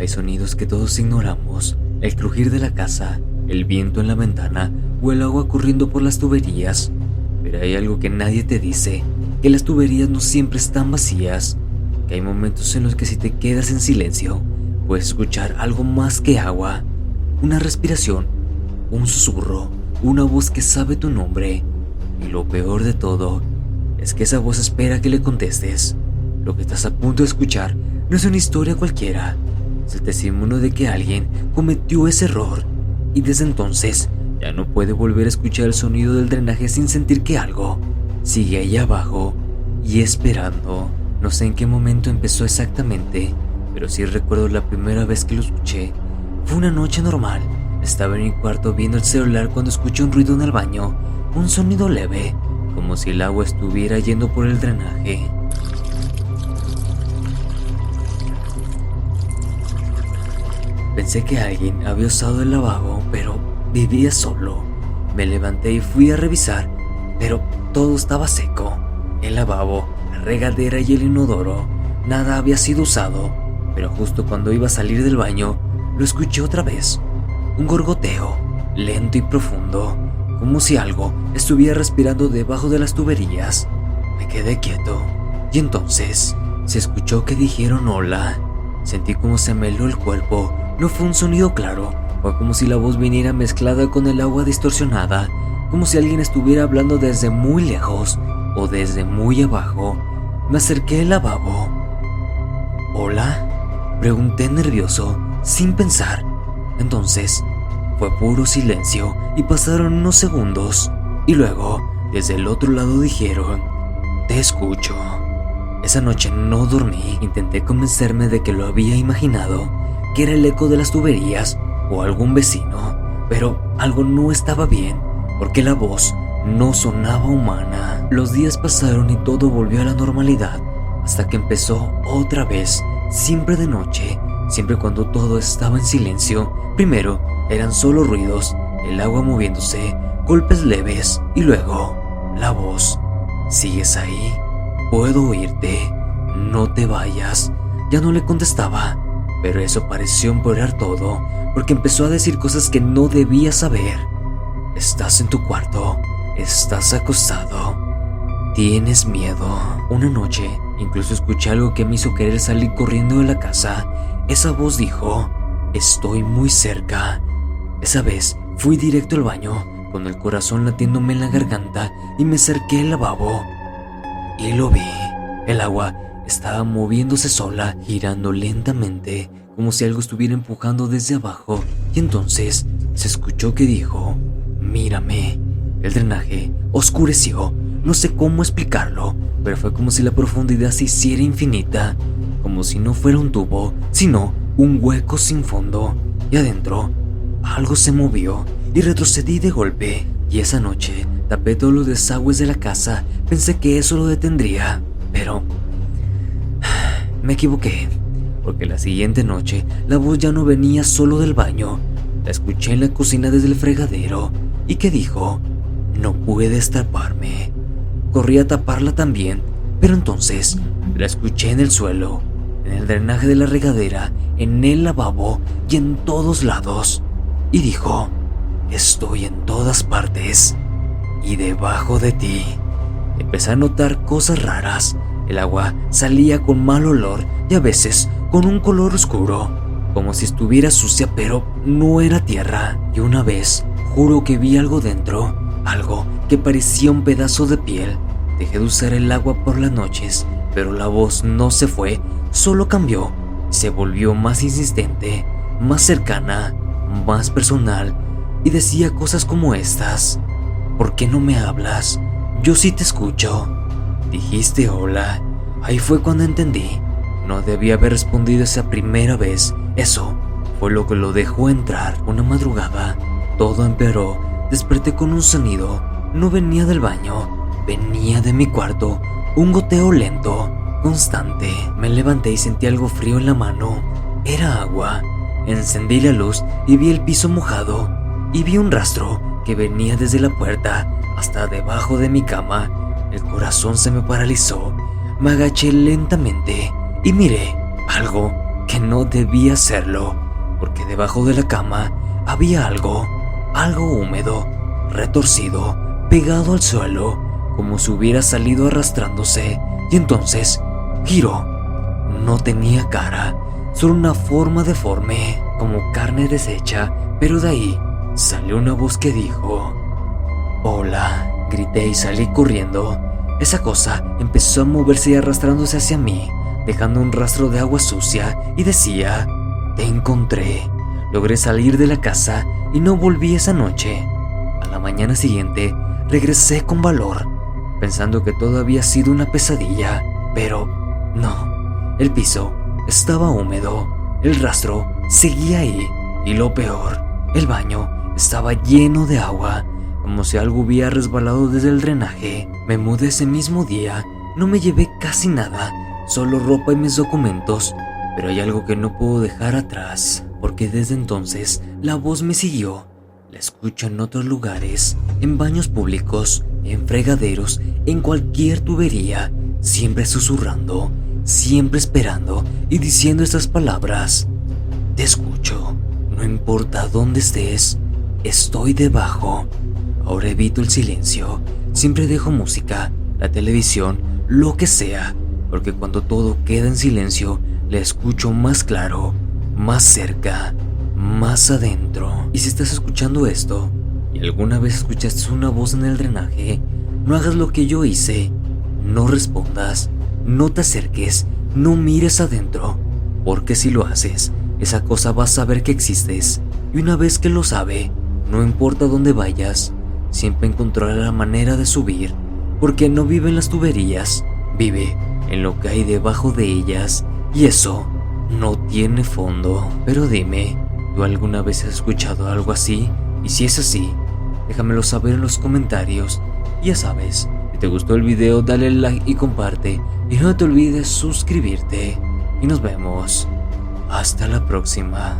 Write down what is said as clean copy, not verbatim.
Hay sonidos que todos ignoramos: el crujir de la casa, el viento en la ventana o el agua corriendo por las tuberías. Pero hay algo que nadie te dice: que las tuberías no siempre están vacías, que hay momentos en los que si te quedas en silencio, puedes escuchar algo más que agua, una respiración, un susurro, una voz que sabe tu nombre. Y lo peor de todo es que esa voz espera que le contestes. Lo que estás a punto de escuchar no es una historia cualquiera, es el testimonio de que alguien cometió ese error y desde entonces ya no puede volver a escuchar el sonido del drenaje sin sentir que algo sigue ahí abajo y esperando. No sé en qué momento empezó exactamente, pero sí recuerdo la primera vez que lo escuché. Fue una noche normal. Estaba en mi cuarto viendo el celular cuando escuché un ruido en el baño, un sonido leve, como si el agua estuviera yendo por el drenaje. Pensé que alguien había usado el lavabo, pero vivía solo. Me levanté y fui a revisar, pero todo estaba seco. El lavabo, la regadera y el inodoro, nada había sido usado. Pero justo cuando iba a salir del baño, lo escuché otra vez. Un gorgoteo, lento y profundo, como si algo estuviera respirando debajo de las tuberías. Me quedé quieto y entonces se escuchó que dijeron hola. Sentí como se me heló el cuerpo. No fue un sonido claro, fue como si la voz viniera mezclada con el agua distorsionada, como si alguien estuviera hablando desde muy lejos o desde muy abajo. Me acerqué al lavabo. ¿Hola?, pregunté nervioso, sin pensar. Entonces fue puro silencio y pasaron unos segundos y luego desde el otro lado dijeron: te escucho. Esa noche no dormí. Intenté convencerme de que lo había imaginado, que era el eco de las tuberías o algún vecino, pero algo no estaba bien, porque la voz no sonaba humana. Los días pasaron y todo volvió a la normalidad, hasta que empezó otra vez, siempre de noche, siempre cuando todo estaba en silencio. Primero eran solo ruidos, el agua moviéndose, golpes leves y luego la voz: ¿sigues ahí? Puedo oírte, no te vayas. Ya no le contestaba, pero eso pareció empeorar todo, porque empezó a decir cosas que no debía saber. Estás en tu cuarto, estás acostado, tienes miedo. Una noche incluso escuché algo que me hizo querer salir corriendo de la casa. Esa voz dijo: estoy muy cerca. Esa vez fui directo al baño, con el corazón latiéndome en la garganta, y me acerqué al lavabo. Y lo vi. El agua estaba moviéndose sola, girando lentamente, como si algo estuviera empujando desde abajo. Y entonces se escuchó que dijo: mírame. El drenaje oscureció. No sé cómo explicarlo, pero fue como si la profundidad se hiciera infinita, como si no fuera un tubo, sino un hueco sin fondo. Y adentro algo se movió y retrocedí de golpe. Y esa noche tapé todos los desagües de la casa. Pensé que eso lo detendría, pero me equivoqué, porque la siguiente noche la voz ya no venía solo del baño. La escuché en la cocina desde el fregadero. ¿Y qué dijo? No puedes taparme. Corrí a taparla también, pero entonces la escuché en el suelo, en el drenaje de la regadera, en el lavabo y en todos lados. Y dijo: estoy en todas partes y debajo de ti. Empecé a notar cosas raras. El agua salía con mal olor y a veces con un color oscuro, como si estuviera sucia, pero no era tierra. Y una vez juro que vi algo dentro, algo que parecía un pedazo de piel. Dejé de usar el agua por las noches, pero la voz no se fue, solo cambió. Se volvió más insistente, más cercana, más personal, y decía cosas como estas: ¿por qué no me hablas? Yo sí te escucho. Dijiste hola. Ahí fue cuando entendí. No debía haber respondido esa primera vez. Eso fue lo que lo dejó entrar. Una madrugada, todo empeoró. Desperté con un sonido. No venía del baño, venía de mi cuarto. Un goteo lento, constante. Me levanté y sentí algo frío en la mano. Era agua. Encendí la luz y vi el piso mojado. Y vi un rastro que venía desde la puerta hasta debajo de mi cama. El corazón se me paralizó. Me agaché lentamente y miré algo que no debía hacerlo, porque debajo de la cama había algo húmedo, retorcido, pegado al suelo, como si hubiera salido arrastrándose. Y entonces giró. No tenía cara, solo una forma deforme, como carne deshecha, pero de ahí salió una voz que dijo: «Hola», grité y salí corriendo. Esa cosa empezó a moverse y arrastrándose hacia mí, dejando un rastro de agua sucia, y decía: «Te encontré». Logré salir de la casa y no volví esa noche. A la mañana siguiente regresé con valor, pensando que todo había sido una pesadilla, pero no. El piso estaba húmedo, el rastro seguía ahí, y lo peor, el baño estaba lleno de agua, como si algo hubiera resbalado desde el drenaje. Me mudé ese mismo día, no me llevé casi nada, solo ropa y mis documentos, pero hay algo que no puedo dejar atrás, porque desde entonces la voz me siguió. La escucho en otros lugares, en baños públicos, en fregaderos, en cualquier tubería, siempre susurrando, siempre esperando y diciendo estas palabras: «Te escucho, no importa dónde estés, estoy debajo». Ahora evito el silencio, siempre dejo música, la televisión, lo que sea, porque cuando todo queda en silencio, la escucho más claro, más cerca, más adentro. Y si estás escuchando esto y alguna vez escuchaste una voz en el drenaje, no hagas lo que yo hice, no respondas, no te acerques, no mires adentro, porque si lo haces, esa cosa va a saber que existes, y una vez que lo sabe, no importa dónde vayas, siempre encontrará la manera de subir, porque no vive en las tuberías, vive en lo que hay debajo de ellas, y eso no tiene fondo. Pero dime, ¿tú alguna vez has escuchado algo así? Y si es así, déjamelo saber en los comentarios. Y ya sabes, si te gustó el video, dale like y comparte, y no te olvides suscribirte, y nos vemos hasta la próxima.